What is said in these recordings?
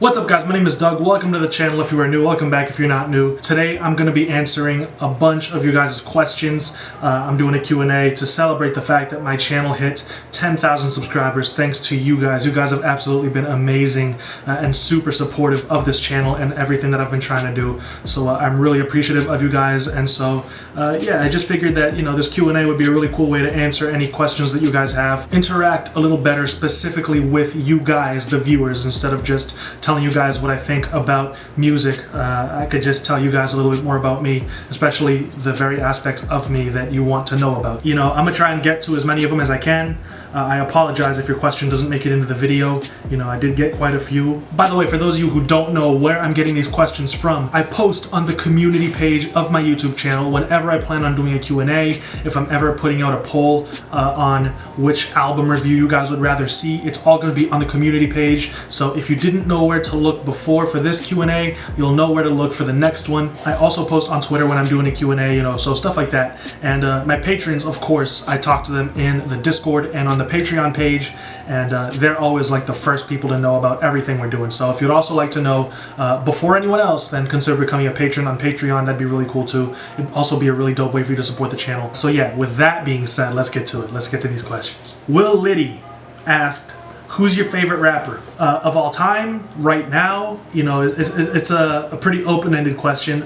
What's up guys, my name is Doug. Welcome to the channel if you are new, welcome back if you're not new. Today I'm going to be answering a bunch of you guys' questions. I'm doing a Q&A to celebrate the fact that my channel hit 10,000 subscribers thanks to you guys. You guys have absolutely been amazing and super supportive of this channel and everything that I've been trying to do. So I'm really appreciative of you guys, and so yeah, I just figured that, you know, this Q&A would be a really cool way to answer any questions that you guys have. Interact a little better specifically with you guys, the viewers, instead of just telling you guys what I think about music. I could just tell you guys a little bit more about me, especially the very aspects of me that you want to know about. You know, I'm gonna try and get to as many of them as I can. I apologize if your question doesn't make it into the video. You know, I did get quite a few. By the way, for those of you who don't know where I'm getting these questions from, I post on the community page of my YouTube channel whenever I plan on doing a Q&A, if I'm ever putting out a poll on which album review you guys would rather see. It's all going to be on the community page. So if you didn't know where to look before for this Q&A, you'll know where to look for the next one. I also post on Twitter when I'm doing a Q&A, you know, so stuff like that. And my patrons, of course, I talk to them in the Discord and on the Patreon page, and they're always like the first people to know about everything we're doing. So if you'd also like to know before anyone else, then consider becoming a patron on Patreon. That'd be really cool too. It'd also be a really dope way for you to support the channel. So yeah, with that being said, let's get to it. Let's get to these questions. Will Liddy asked, who's your favorite rapper of all time right now? You know, it's a pretty open-ended question.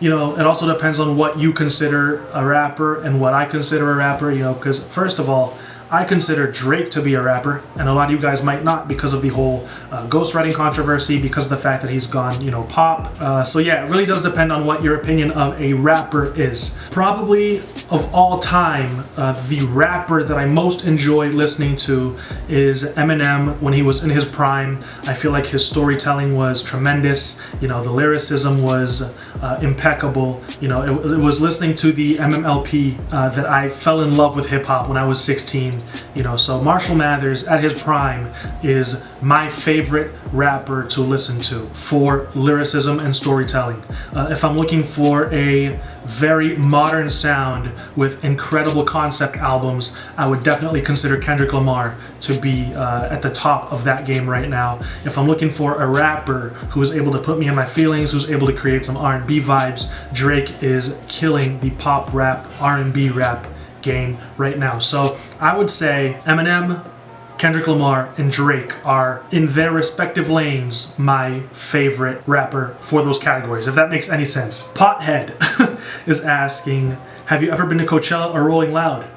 You know, it also depends on what you consider a rapper and what I consider a rapper, you know, because first of all, I consider Drake to be a rapper, and a lot of you guys might not because of the whole ghostwriting controversy, because of the fact that he's gone, you know, pop. So yeah, it really does depend on what your opinion of a rapper is. Probably of all time, the rapper that I most enjoy listening to is Eminem when he was in his prime. I feel like his storytelling was tremendous. You know, the lyricism was impeccable. You know, it was listening to the MMLP that I fell in love with hip-hop when I was 16. You know, so Marshall Mathers at his prime is my favorite rapper to listen to for lyricism and storytelling. If I'm looking for a very modern sound with incredible concept albums, I would definitely consider Kendrick Lamar to be at the top of that game right now. If I'm looking for a rapper who is able to put me in my feelings, who's able to create some R&B vibes, Drake is killing the pop rap, R&B rap game right now. So I would say Eminem, Kendrick Lamar, and Drake are, in their respective lanes, my favorite rapper for those categories, if that makes any sense. Pothead is asking, have you ever been to Coachella or Rolling Loud?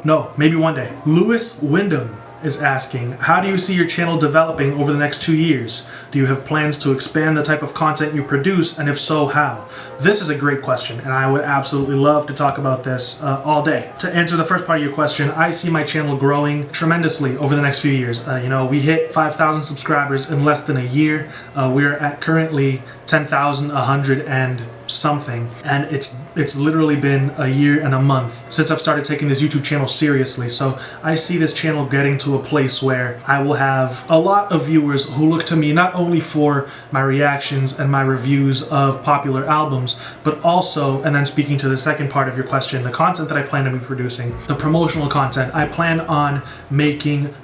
No, maybe one day. Lewis Wyndham is asking, how do you see your channel developing over the next 2 years? Do you have plans to expand the type of content you produce, and if so, how? This is a great question, and I would absolutely love to talk about this all day. To answer the first part of your question, I see my channel growing tremendously over the next few years. You know, we hit 5,000 subscribers in less than a year. We're at currently 10,100 and something, and it's literally been a year and a month since I've started taking this YouTube channel seriously. So I see this channel getting to a place where I will have a lot of viewers who look to me not only for my reactions and my reviews of popular albums, but also, and then speaking to the second part of your question, the content that I plan to be producing, the promotional content. I plan on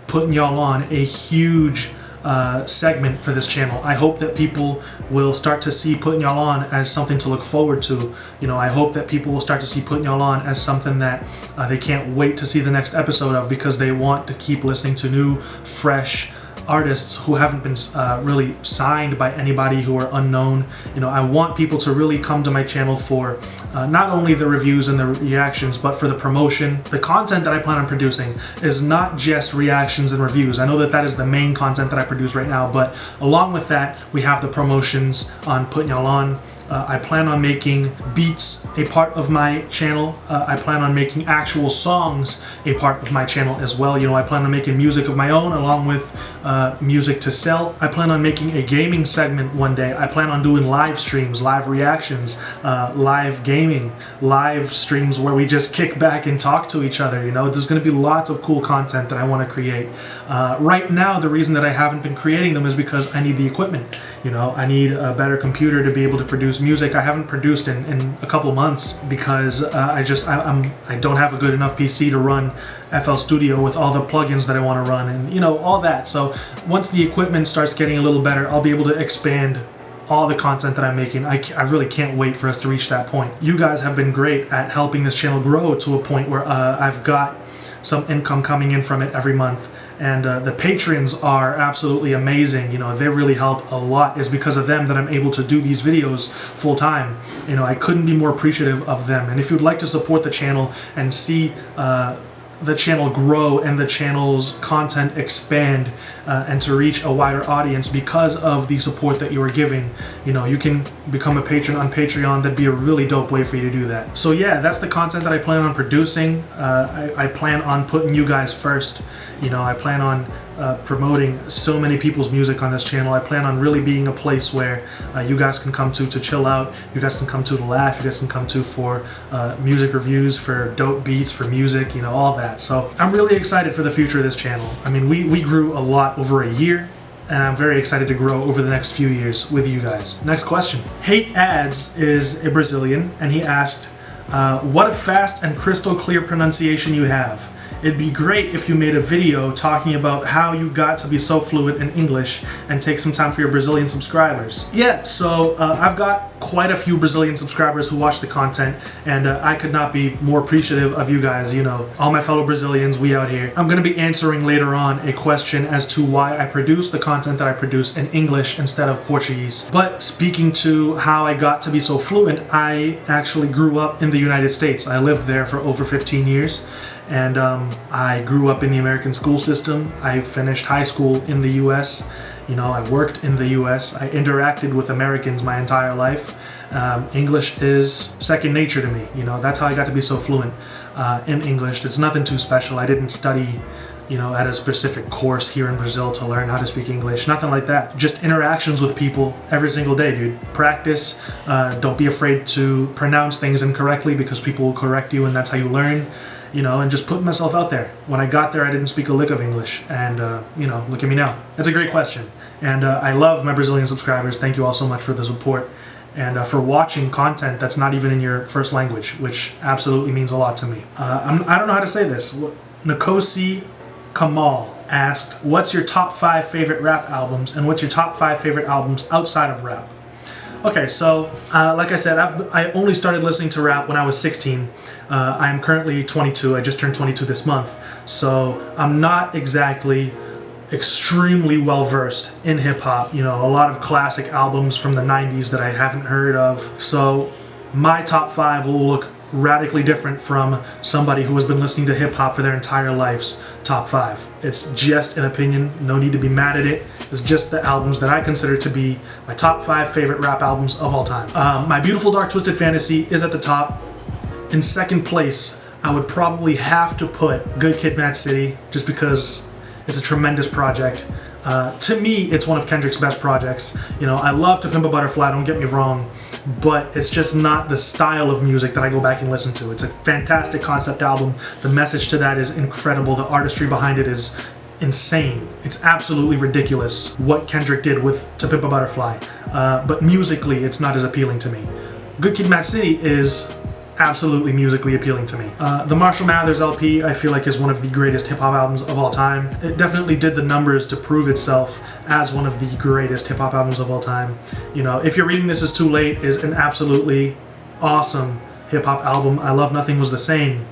putting y'all on a huge segment for this channel. I hope that people will start to see Putting Y'all On as something to look forward to. You know, I hope that people will start to see Putting Y'all On as something that they can't wait to see the next episode of, because they want to keep listening to new, fresh artists who haven't been really signed by anybody, who are unknown. You know, I want people to really come to my channel for not only the reviews and the reactions, but for the promotion. The content that I plan on producing is not just reactions and reviews. I know that that is the main content that I produce right now, but along with that, we have the promotions on Putting Y'all On. I plan on making beats a part of my channel. I plan on making actual songs a part of my channel as well. You know, I plan on making music of my own along with music to sell. I plan on making a gaming segment one day. I plan on doing live streams, live reactions, live gaming, live streams where we just kick back and talk to each other. You know, there's going to be lots of cool content that I want to create. Right now, the reason that I haven't been creating them is because I need the equipment. You know, I need a better computer to be able to produce produce music. I haven't produced in a couple months because I don't have a good enough PC to run FL Studio with all the plugins that I want to run and, you know, all that. So once the equipment starts getting a little better, I'll be able to expand all the content that I'm making. I really can't wait for us to reach that point. You guys have been great at helping this channel grow to a point where I've got some income coming in from it every month. And the patrons are absolutely amazing. You know, they really help a lot. It's because of them that I'm able to do these videos full time. You know, I couldn't be more appreciative of them. And if you'd like to support the channel and see the channel grow and the channel's content expand and to reach a wider audience because of the support that you are giving, you know, you can become a patron on Patreon. That'd be a really dope way for you to do that. So yeah, that's the content that I plan on producing. I plan on putting you guys first. You know, I plan on promoting so many people's music on this channel. I plan on really being a place where you guys can come to chill out, you guys can come to laugh, you guys can come to for music reviews, for dope beats, for music, you know, all that. So I'm really excited for the future of this channel. I mean, we grew a lot over a year, and I'm very excited to grow over the next few years with you guys. Next question. Hate Ads is a Brazilian, and he asked, what a fast and crystal clear pronunciation you have. It'd be great if you made a video talking about how you got to be so fluent in English and take some time for your Brazilian subscribers. Yeah, so I've got quite a few Brazilian subscribers who watch the content, and I could not be more appreciative of you guys, you know, all my fellow Brazilians, we out here. I'm gonna be answering later on a question as to why I produce the content that I produce in English instead of Portuguese. But speaking to how I got to be so fluent, I actually grew up in the United States. I lived there for over 15 years. And I grew up in the American school system. I finished high school in the US. You know, I worked in the US. I interacted with Americans my entire life. English is second nature to me. You know, that's how I got to be so fluent in English. It's nothing too special. I didn't study, you know, at a specific course here in Brazil to learn how to speak English. Nothing like that. Just interactions with people every single day, dude. Practice. Don't be afraid to pronounce things incorrectly because people will correct you, and that's how you learn. You know, and just putting myself out there. When I got there, I didn't speak a lick of English, and you know, look at me now. That's a great question, and I love my Brazilian subscribers. Thank you all so much for the support, and for watching content that's not even in your first language, which absolutely means a lot to me. I don't know how to say this. Nkosi Kamal asked, what's your top 5 favorite rap albums, and what's your top 5 favorite albums outside of rap? Okay, so like I said, I only started listening to rap when I was 16. I am currently 22. I just turned 22 this month. So I'm not exactly extremely well versed in hip hop. You know, a lot of classic albums from the 90s that I haven't heard of. So my top 5 will look radically different from somebody who has been listening to hip hop for their entire life's top 5. It's just an opinion. No need to be mad at it. It's just the albums that I consider to be my top 5 favorite rap albums of all time. My Beautiful Dark Twisted Fantasy is at the top. In second place, I would probably have to put Good Kid, Mad City, just because it's a tremendous project. To me, it's one of Kendrick's best projects. You know, I love To Pimp a Butterfly, don't get me wrong, but it's just not the style of music that I go back and listen to. It's a fantastic concept album. The message to that is incredible. The artistry behind it is insane. It's absolutely ridiculous what Kendrick did with To Pimp a Butterfly. But musically, it's not as appealing to me. Good Kid, Mad City is absolutely musically appealing to me. The Marshall Mathers LP, I feel like, is one of the greatest hip-hop albums of all time. It definitely did the numbers to prove itself as one of the greatest hip-hop albums of all time. You know, If You're Reading This Is Too Late is an absolutely awesome hip-hop album. I Love Nothing Was the Same.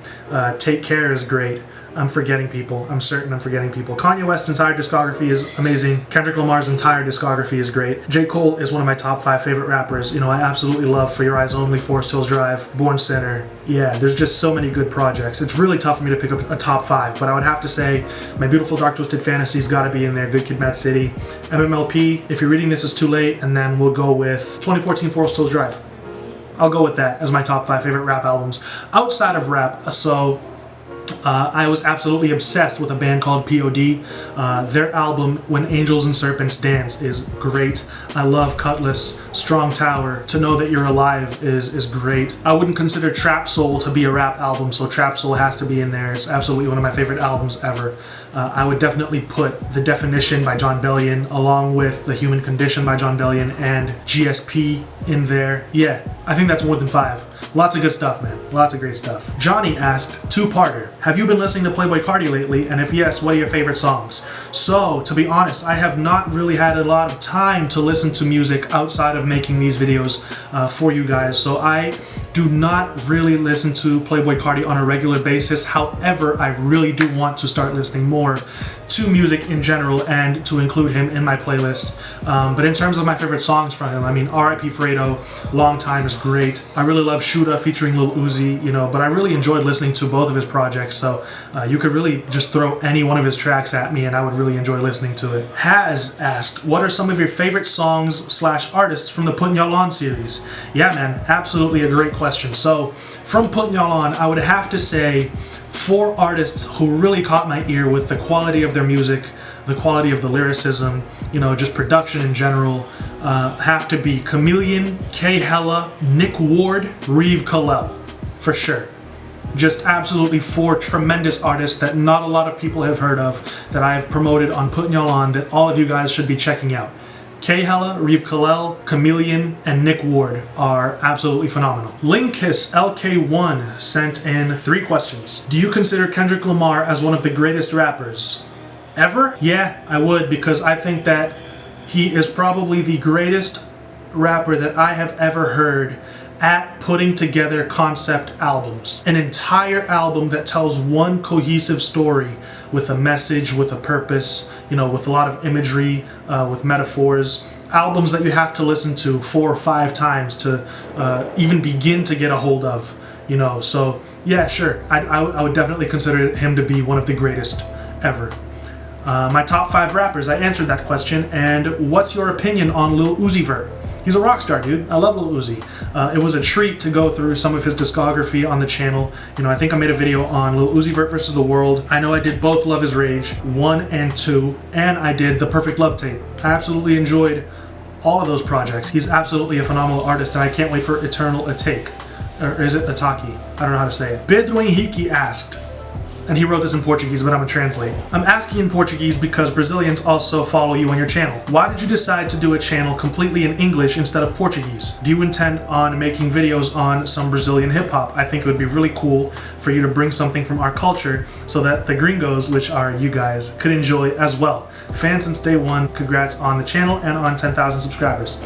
Take Care is great. I'm forgetting people. I'm certain I'm forgetting people. Kanye West's entire discography is amazing. Kendrick Lamar's entire discography is great. J. Cole is one of my top 5 favorite rappers. You know, I absolutely love For Your Eyes Only, Forest Hills Drive, Born Sinner. Yeah, there's just so many good projects. It's really tough for me to pick up a top 5, but I would have to say My Beautiful Dark Twisted Fantasy's gotta be in there. Good Kid, Mad City. MMLP, If You're Reading This Is Too Late, and then we'll go with 2014 Forest Hills Drive. I'll go with that as my top 5 favorite rap albums. Outside of rap, so I was absolutely obsessed with a band called POD. Their album, When Angels and Serpents Dance, is great. I love Cutlass. Strong Tower, To Know That You're Alive is great. I wouldn't consider Trap Soul to be a rap album, so Trap Soul has to be in there. It's absolutely one of my favorite albums ever. I would definitely put The Definition by John Bellion along with The Human Condition by John Bellion and GSP in there. Yeah, I think that's more than 5. Lots of good stuff, man. Lots of great stuff. Johnny asked, two-parter, have you been listening to Playboy Party lately? And if yes, what are your favorite songs? So, to be honest, I have not really had a lot of time to listen to music outside of making these videos for you guys. So I do not really listen to Playboy Carti on a regular basis. However, I really do want to start listening more to music in general and to include him in my playlist. But in terms of my favorite songs from him, I mean, R.I.P. Fredo, Long Time is great. I really love Shuda featuring Lil Uzi, you know, but I really enjoyed listening to both of his projects. So you could really just throw any one of his tracks at me and I would really enjoy listening to it. Has asked, what are some of your favorite songs / artists from the Putting Y'all On series? Yeah, man, absolutely a great question. So from Putting Y'all On, I would have to say 4 artists who really caught my ear with the quality of their music, the quality of the lyricism, you know, just production in general, have to be Chameleon, K Hella, Nick Ward, Reeve Kalel, for sure. Just absolutely 4 tremendous artists that not a lot of people have heard of, that I have promoted on Putting Y'all On, that all of you guys should be checking out. K Hella, Reeve Kalel, Chameleon, and Nick Ward are absolutely phenomenal. Linkus LK1 sent in 3 questions. Do you consider Kendrick Lamar as one of the greatest rappers ever? Yeah, I would, because I think that he is probably the greatest rapper that I have ever heard at putting together concept albums. An entire album that tells one cohesive story with a message, with a purpose, you know, with a lot of imagery, with metaphors. Albums that you have to listen to 4 or 5 times to even begin to get a hold of, you know. So yeah, sure, I would definitely consider him to be one of the greatest ever. My top 5 rappers, I answered that question. And what's your opinion on Lil Uzi Vert? He's a rock star, dude. I love Lil Uzi. It was a treat to go through some of his discography on the channel. You know, I think I made a video on Lil Uzi Vert versus the World. I know I did both Love Is Rage 1 and 2, and I did The Perfect Love Tape. I absolutely enjoyed all of those projects. He's absolutely a phenomenal artist, and I can't wait for Eternal Atake. Or is it Ataki? I don't know how to say it. Pedro Henrique asked, and he wrote this in Portuguese, but I'm gonna translate. I'm asking in Portuguese because Brazilians also follow you on your channel. Why did you decide to do a channel completely in English instead of Portuguese? Do you intend on making videos on some Brazilian hip-hop? I think it would be really cool for you to bring something from our culture so that the gringos, which are you guys, could enjoy as well. Fans since day one, congrats on the channel and on 10,000 subscribers.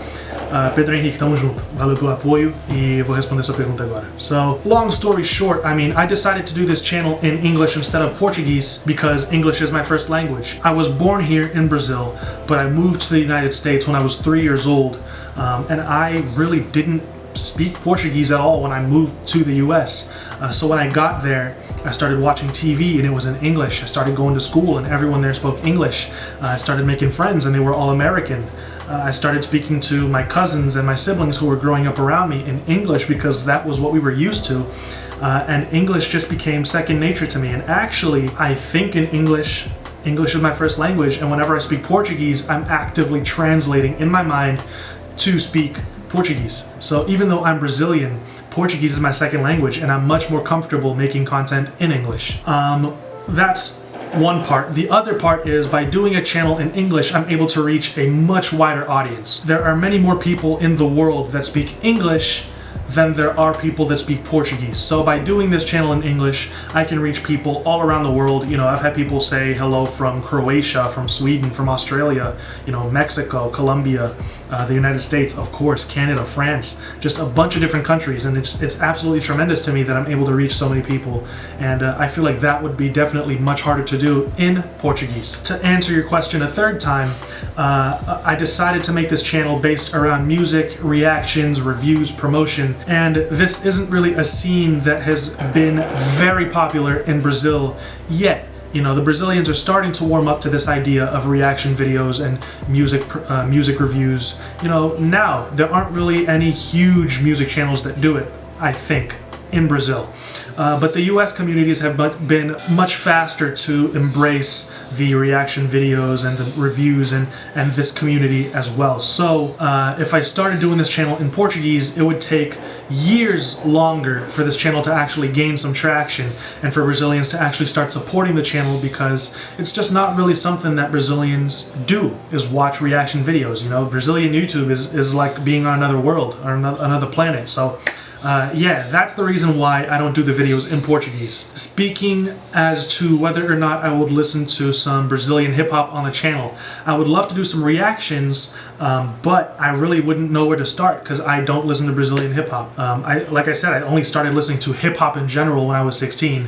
Pedro Henrique, tamo junto. Valeu pelo apoio e vou responder sua pergunta agora. So, long story short, I mean, I decided to do this channel in English instead of Portuguese because English is my first language. I was born here in Brazil, but I moved to the United States when I was 3 years old, and I really didn't speak Portuguese at all when I moved to the US. So when I got there, I started watching TV and it was in English. I started going to school and everyone there spoke English. I started making friends and they were all American. I started speaking to my cousins and my siblings who were growing up around me in English because that was what we were used to. And English just became second nature to me. And actually, I think in English is my first language. And whenever I speak Portuguese, I'm actively translating in my mind to speak Portuguese. So even though I'm Brazilian, Portuguese is my second language and I'm much more comfortable making content in English. That's one part. The other part is by doing a channel in English, I'm able to reach a much wider audience. There are many more people in the world that speak English than there are people that speak Portuguese. So by doing this channel in English, I can reach people all around the world. You know, I've had people say hello from Croatia, from Sweden, from Australia, you know, Mexico, Colombia, the United States, of course, Canada, France, just a bunch of different countries. And it's absolutely tremendous to me that I'm able to reach so many people. And I feel like that would be definitely much harder to do in Portuguese. To answer your question a third time, I decided to make this channel based around music, reactions, reviews, promotion, and this isn't really a scene that has been very popular in Brazil yet. You know, the Brazilians are starting to warm up to this idea of reaction videos and music reviews. You know, now there aren't really any huge music channels that do it, I think. in Brazil. But the US communities have been much faster to embrace the reaction videos and the reviews and this community as well. So if I started doing this channel in Portuguese, it would take years longer for this channel to actually gain some traction and for Brazilians to actually start supporting the channel, because it's just not really something that Brazilians do, is watch reaction videos. You know, Brazilian YouTube is like being on another world or another planet. So yeah, that's the reason why I don't do the videos in Portuguese. Speaking as to whether or not I would listen to some Brazilian hip-hop on the channel, I would love to do some reactions, but I really wouldn't know where to start because I don't listen to Brazilian hip-hop. Like I said, I only started listening to hip-hop in general when I was 16,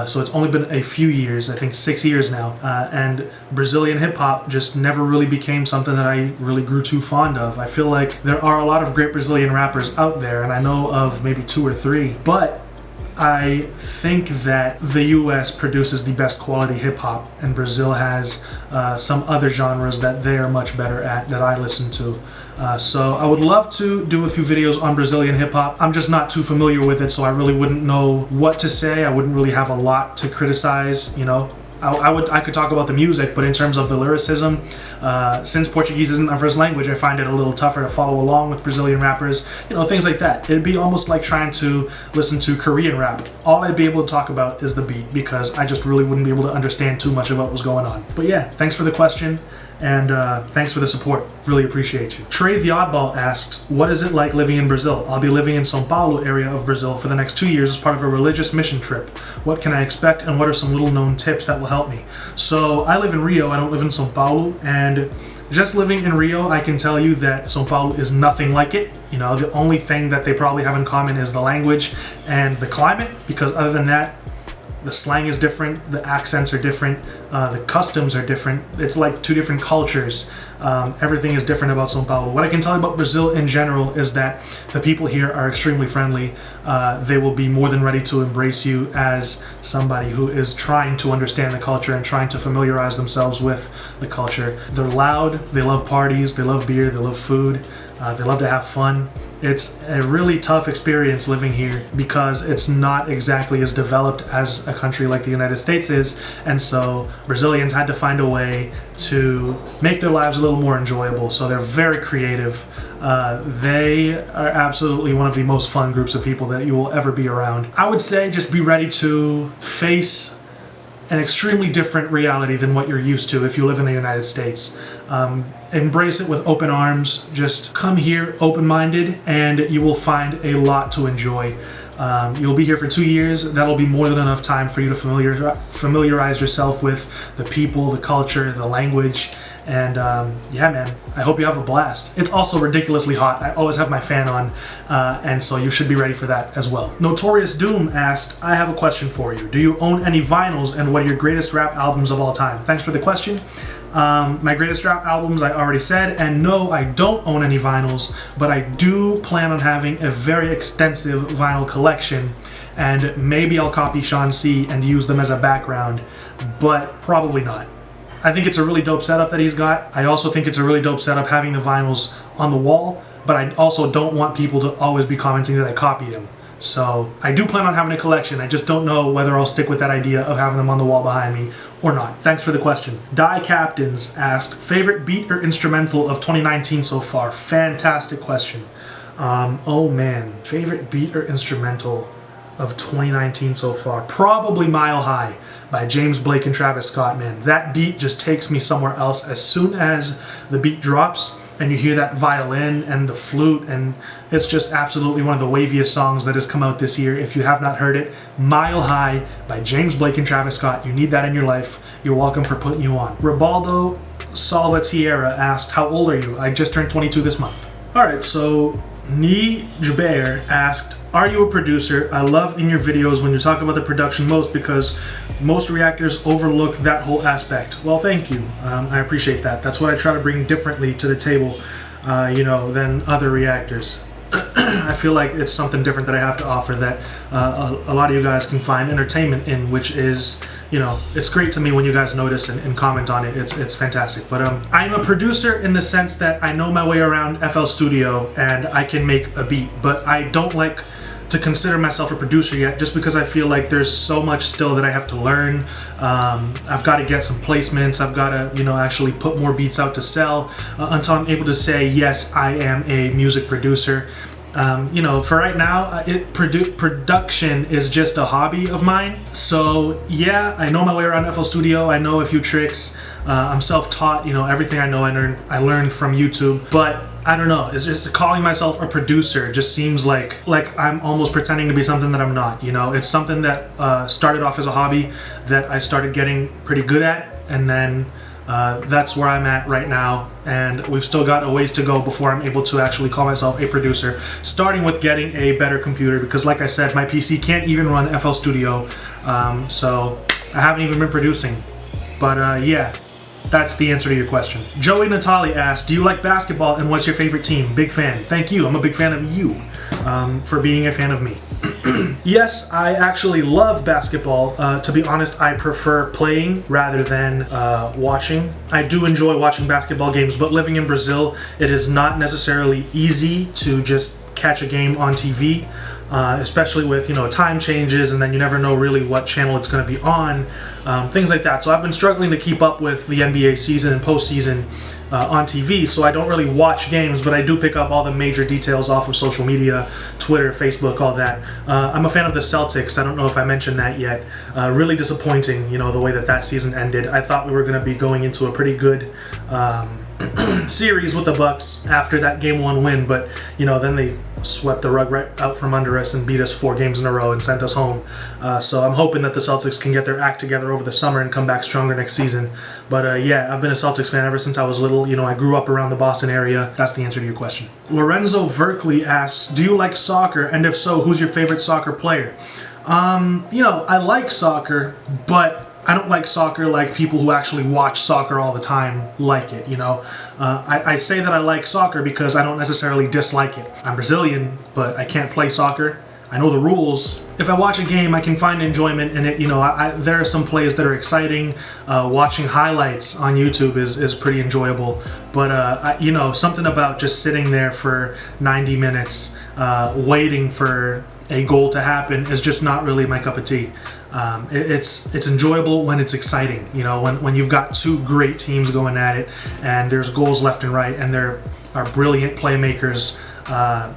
so it's only been a few years, I think 6 years now, and Brazilian hip-hop just never really became something that I really grew too fond of. I feel like there are a lot of great Brazilian rappers out there, and I know of maybe 2 or 3, but I think that the US produces the best quality hip-hop, and Brazil has some other genres that they are much better at that I listen to. So I would love to do a few videos on Brazilian hip-hop. I'm just not too familiar with it, so I really wouldn't know what to say. I wouldn't really have a lot to criticize, you know. I could talk about the music, but in terms of the lyricism, since Portuguese isn't my first language, I find it a little tougher to follow along with Brazilian rappers, you know, things like that. It'd be almost like trying to listen to Korean rap. All I'd be able to talk about is the beat, because I just really wouldn't be able to understand too much of what was going on. But yeah, thanks for the question, and thanks for the support. Really appreciate you. Trey the Oddball asks, what is it like living in Brazil? I'll be living in São Paulo area of Brazil for the next 2 years as part of a religious mission trip. What can I expect, and what are some little known tips that will help me? So I live in Rio, I don't live in São Paulo, and just living in Rio, I can tell you that São Paulo is nothing like it. You know, the only thing that they probably have in common is the language and the climate, because other than that, the slang is different, the accents are different, the customs are different. It's like 2 different cultures. Everything is different about São Paulo. What I can tell you about Brazil in general is that the people here are extremely friendly. They will be more than ready to embrace you as somebody who is trying to understand the culture and trying to familiarize themselves with the culture. They're loud, they love parties, they love beer, they love food, they love to have fun. It's a really tough experience living here because it's not exactly as developed as a country like the United States is, and so Brazilians had to find a way to make their lives a little more enjoyable, so they're very creative. They are absolutely one of the most fun groups of people that you will ever be around. I would say just be ready to face an extremely different reality than what you're used to if you live in the United States. Embrace it with open arms. Just come here open-minded and you will find a lot to enjoy. You'll be here for 2 years. That'll be more than enough time for you to familiarize yourself with the people, the culture, the language, and yeah, man, I hope you have a blast. It's also ridiculously hot. I always have my fan on, and so you should be ready for that as well. Notorious Doom asked, I have a question for you. Do you own any vinyls, and what are your greatest rap albums of all time? Thanks for the question. My greatest rap albums I already said, and no, I don't own any vinyls, but I do plan on having a very extensive vinyl collection, and maybe I'll copy Sean C and use them as a background, but probably not. I think it's a really dope setup that he's got. I also think it's a really dope setup having the vinyls on the wall, but I also don't want people to always be commenting that I copied him. So I do plan on having a collection. I just don't know whether I'll stick with that idea of having them on the wall behind me or not. Thanks for the question. Die Captains asked, favorite beat or instrumental of 2019 so far? Fantastic question. Oh man, favorite beat or instrumental of 2019 so far? Probably Mile High by James Blake and Travis Scott, man. That beat just takes me somewhere else. As soon as the beat drops and you hear that violin and the flute, and it's just absolutely one of the waviest songs that has come out this year. If you have not heard it, Mile High by James Blake and Travis Scott. You need that in your life. You're welcome for putting you on. Ribaldo Salvatierra asked, how old are you? I just turned 22 this month. Alright, so Ni Jaber asked, are you a producer? I love in your videos when you talk about the production most because most reactors overlook that whole aspect. Well, thank you. I appreciate that. That's what I try to bring differently to the table, you know, than other reactors. I feel like it's something different that I have to offer that a lot of you guys can find entertainment in, which is, you know, it's great to me when you guys notice and comment on it. It's fantastic. But I'm a producer in the sense that I know my way around FL Studio and I can make a beat, but I don't like to consider myself a producer yet, just because I feel like there's so much still that I have to learn. I've got to get some placements. I've got to, you know, actually put more beats out to sell until I'm able to say, yes, I am a music producer. You know, for right now, production is just a hobby of mine. So yeah, I know my way around FL Studio. I know a few tricks. I'm self-taught. You know, everything I know I learned from YouTube. But I don't know. It's just calling myself a producer just seems like I'm almost pretending to be something that I'm not. You know, it's something that started off as a hobby that I started getting pretty good at, and then that's where I'm at right now, and we've still got a ways to go before I'm able to actually call myself a producer, starting with getting a better computer, because like I said, my PC can't even run FL Studio, so I haven't even been producing. But yeah, that's the answer to your question. Joey Natali asked, do you like basketball and what's your favorite team? Big fan. Thank you. I'm a big fan of you for being a fan of me. Yes, I actually love basketball. To be honest, I prefer playing rather than watching. I do enjoy watching basketball games, but living in Brazil, it is not necessarily easy to just catch a game on TV, especially with, you know, time changes, and then you never know really what channel it's going to be on, things like that. So I've been struggling to keep up with the NBA season and postseason on TV, so I don't really watch games, but I do pick up all the major details off of social media, Twitter, Facebook, all that. I'm a fan of the Celtics. I don't know if I mentioned that yet. Really disappointing, you know, the way that season ended. I thought we were going to be going into a pretty good series with the Bucks after that Game 1 win, but, you know, then they swept the rug right out from under us and beat us 4 games in a row and sent us home. So I'm hoping that the Celtics can get their act together over the summer and come back stronger next season. But yeah, I've been a Celtics fan ever since I was little. You know, I grew up around the Boston area. That's the answer to your question. Lorenzo Verkley asks, do you like soccer? And if so, who's your favorite soccer player? You know, I like soccer, but I don't like soccer like people who actually watch soccer all the time like it, you know. I say that I like soccer because I don't necessarily dislike it. I'm Brazilian, but I can't play soccer. I know the rules. If I watch a game, I can find enjoyment in it. You know, there are some plays that are exciting. Watching highlights on YouTube is pretty enjoyable. But, you know, something about just sitting there for 90 minutes waiting for a goal to happen is just not really my cup of tea. It's enjoyable when it's exciting, you know, when you've got 2 great teams going at it and there's goals left and right and there are brilliant playmakers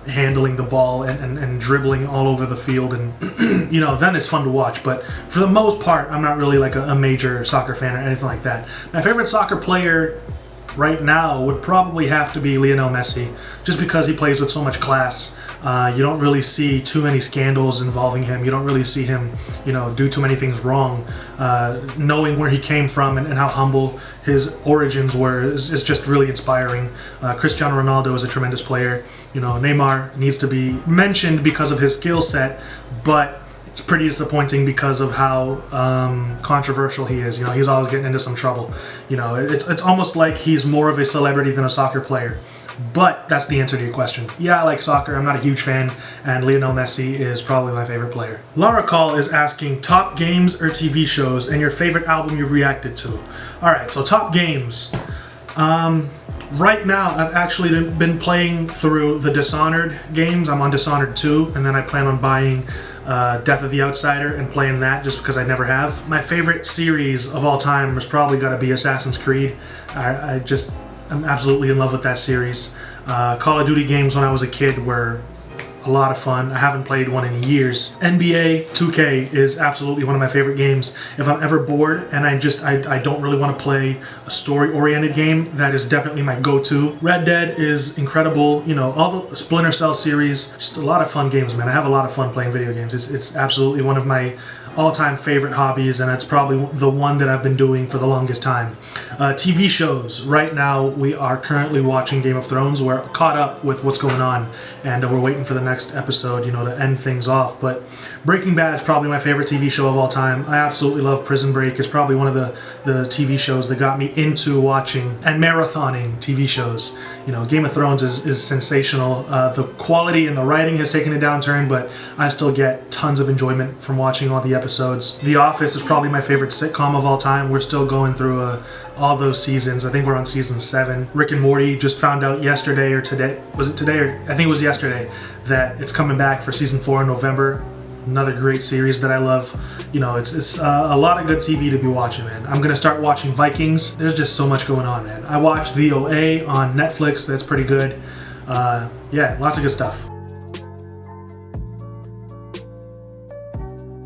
handling the ball and dribbling all over the field, and you know, then it's fun to watch. But for the most part, I'm not really like a major soccer fan or anything like that. My favorite soccer player right now would probably have to be Lionel Messi, just because he plays with so much class. You don't really see too many scandals involving him. You don't really see him, you know, do too many things wrong. Knowing where he came from and how humble his origins were is just really inspiring. Cristiano Ronaldo is a tremendous player. You know, Neymar needs to be mentioned because of his skill set, but it's pretty disappointing because of how controversial he is. You know, he's always getting into some trouble. You know, it's almost like he's more of a celebrity than a soccer player. But that's the answer to your question. Yeah, I like soccer. I'm not a huge fan, and Lionel Messi is probably my favorite player. Lara Call is asking, top games or TV shows and your favorite album you've reacted to. Alright, so top games. Right now, I've actually been playing through the Dishonored games. I'm on Dishonored 2, and then I plan on buying Death of the Outsider and playing that just because I never have. My favorite series of all time has probably got to be Assassin's Creed. I'm absolutely in love with that series. Call of Duty games when I was a kid were a lot of fun. I haven't played one in years. NBA 2K is absolutely one of my favorite games. If I'm ever bored and I don't really want to play a story-oriented game, that is definitely my go-to. Red Dead is incredible. You know, all the Splinter Cell series, just a lot of fun games, man. I have a lot of fun playing video games. It's absolutely one of my all-time favorite hobbies, and it's probably the one that I've been doing for the longest time. TV shows. Right now, we are currently watching Game of Thrones. We're caught up with what's going on, and we're waiting for the next episode, you know, to end things off. But Breaking Bad is probably my favorite TV show of all time. I absolutely love Prison Break. It's probably one of the TV shows that got me into watching and marathoning TV shows. You know, Game of Thrones is sensational. The quality and the writing has taken a downturn, but I still get tons of enjoyment from watching all the episodes. episodes. The Office is probably my favorite sitcom of all time. We're still going through all those seasons. I think we're on season 7. Rick and Morty, just found out yesterday or today. Was it today or I think it was yesterday that it's coming back for season 4 in November. Another great series that I love. You know, it's a lot of good TV to be watching, man. I'm gonna start watching Vikings. There's just so much going on, man. I watched VOA on Netflix. That's pretty good. Yeah, lots of good stuff.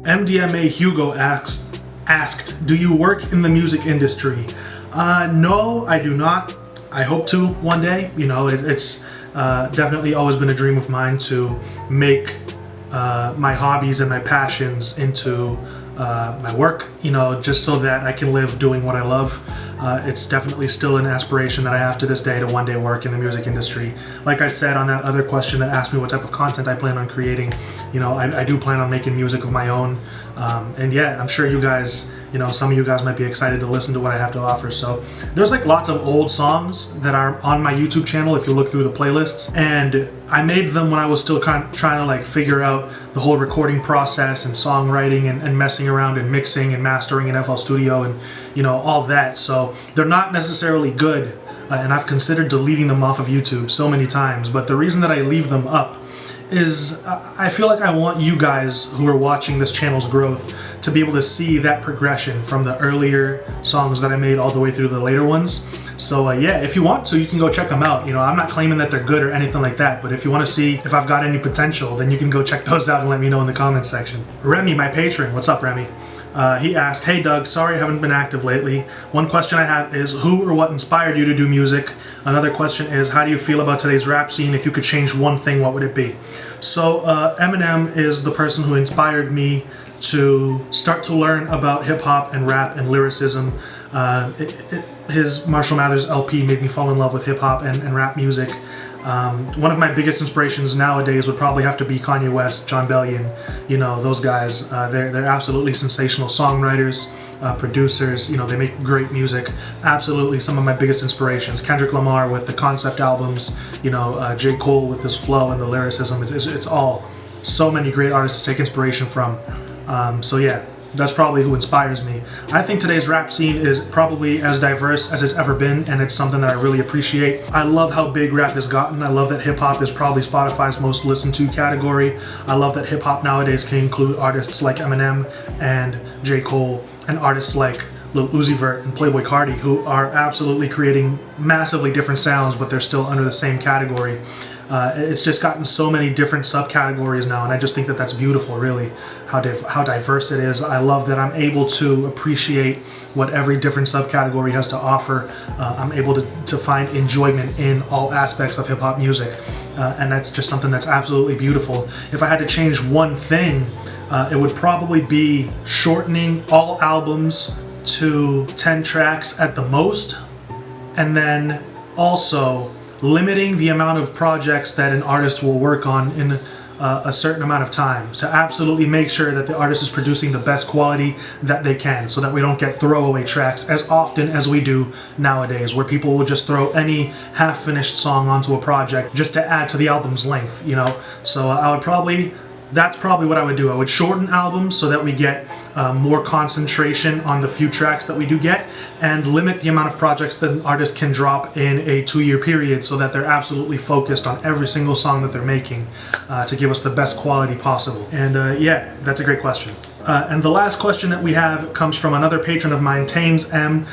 MDMA Hugo asked, do you work in the music industry? No, I do not. I hope to one day. You know, it's definitely always been a dream of mine to make my hobbies and my passions into my work, you know, just so that I can live doing what I love. It's definitely still an aspiration that I have to this day to one day work in the music industry. Like I said on that other question that asked me what type of content I plan on creating, you know, I do plan on making music of my own. And yeah, I'm sure you guys, you know, some of you guys might be excited to listen to what I have to offer. So there's like lots of old songs that are on my YouTube channel if you look through the playlists. And I made them when I was still trying to like figure out the whole recording process and songwriting and messing around and mixing and mastering in FL Studio and, you know, all that. So they're not necessarily good. And I've considered deleting them off of YouTube so many times. But the reason that I leave them up is I feel like I want you guys who are watching this channel's growth to be able to see that progression from the earlier songs that I made all the way through the later ones. So yeah, if you want to, you can go check them out. You know, I'm not claiming that they're good or anything like that, but if you want to see if I've got any potential, then you can go check those out and let me know in the comments section. Remy, my patron, what's up, Remy? He asked, hey Doug, sorry I haven't been active lately. One question I have is, who or what inspired you to do music? Another question is, how do you feel about today's rap scene? If you could change one thing, what would it be? So Eminem is the person who inspired me to start to learn about hip-hop and rap and lyricism. His Marshall Mathers LP made me fall in love with hip-hop and rap music. One of my biggest inspirations nowadays would probably have to be Kanye West, John Bellion, you know, those guys. They're absolutely sensational songwriters, producers, you know, they make great music. Absolutely some of my biggest inspirations. Kendrick Lamar with the concept albums, you know, J. Cole with his flow and the lyricism. It's all so many great artists to take inspiration from. So yeah, that's probably who inspires me. I think today's rap scene is probably as diverse as it's ever been, and it's something that I really appreciate. I love how big rap has gotten. I love that hip-hop is probably Spotify's most listened to category. I love that hip-hop nowadays can include artists like Eminem and J. Cole and artists like Lil Uzi Vert and Playboy Party, who are absolutely creating massively different sounds, but they're still under the same category. It's just gotten so many different subcategories now, and I just think that that's beautiful, really, how diverse it is. I love that I'm able to appreciate what every different subcategory has to offer. I'm able to find enjoyment in all aspects of hip-hop music, and that's just something that's absolutely beautiful. If I had to change one thing, it would probably be shortening all albums to 10 tracks at the most, and then also limiting the amount of projects that an artist will work on in a certain amount of time, to absolutely make sure that the artist is producing the best quality that they can, so that we don't get throwaway tracks as often as we do nowadays, where people will just throw any half-finished song onto a project just to add to the album's length, you know. So that's probably what I would do. I would shorten albums so that we get more concentration on the few tracks that we do get, and limit the amount of projects that an artist can drop in a 2-year period, so that they're absolutely focused on every single song that they're making to give us the best quality possible. And yeah, that's a great question. And the last question that we have comes from another patron of mine, Tames M.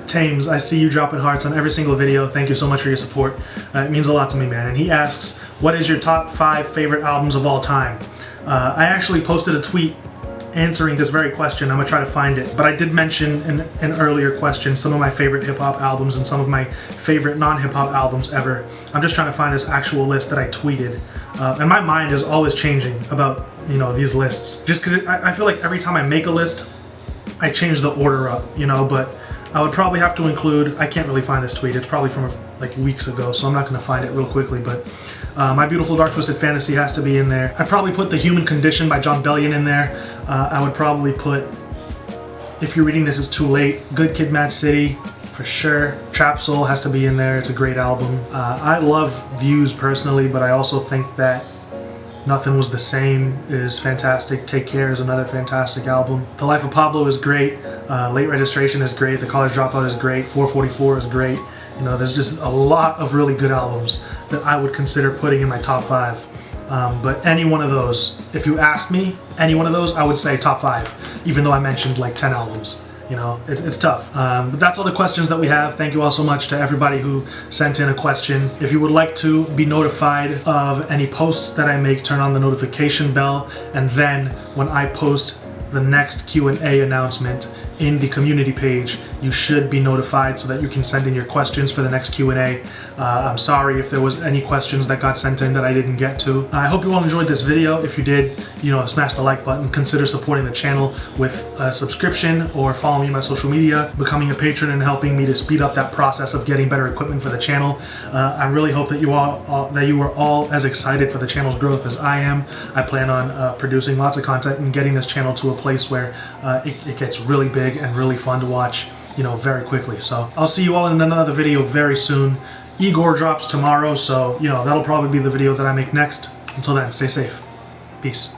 Tames, I see you dropping hearts on every single video. Thank you so much for your support. It means a lot to me, man. And he asks, what is your top 5 favorite albums of all time? I actually posted a tweet answering this very question. I'm gonna try to find it, but I did mention in an earlier question some of my favorite hip-hop albums and some of my favorite non-hip-hop albums ever. I'm just trying to find this actual list that I tweeted, and my mind is always changing about, you know, these lists, just because I feel like every time I make a list I change the order up, you know. But I would probably have to include, I can't really find this tweet, it's probably from like weeks ago, so I'm not going to find it real quickly, but My Beautiful Dark Twisted Fantasy has to be in there. I'd probably put The Human Condition by John Bellion in there. I would probably put If You're Reading This Is Too Late, Good Kid Mad City, for sure. Trap Soul has to be in there, it's a great album. I love Views personally, but I also think that Nothing Was the Same is fantastic. Take Care is another fantastic album. The Life of Pablo is great. Late Registration is great. The College Dropout is great. 444 is great. You know, there's just a lot of really good albums that I would consider putting in my top 5. But any one of those, if you ask me, any one of those, I would say top 5, even though I mentioned like 10 albums. You know, it's tough. But that's all the questions that we have. Thank you all so much to everybody who sent in a question. If you would like to be notified of any posts that I make, turn on the notification bell, and then when I post the next Q&A announcement in the community page, you should be notified so that you can send in your questions for the next Q&A. I'm sorry if there was any questions that got sent in that I didn't get to. I hope you all enjoyed this video. If you did, you know, smash the like button. Consider supporting the channel with a subscription or follow me on my social media, becoming a patron and helping me to speed up that process of getting better equipment for the channel. I really hope that you are all as excited for the channel's growth as I am. I plan on producing lots of content and getting this channel to a place where it gets really big and really fun to watch, you know, very quickly. So I'll see you all in another video very soon. Igor drops tomorrow, so, you know, that'll probably be the video that I make next. Until then, stay safe. Peace.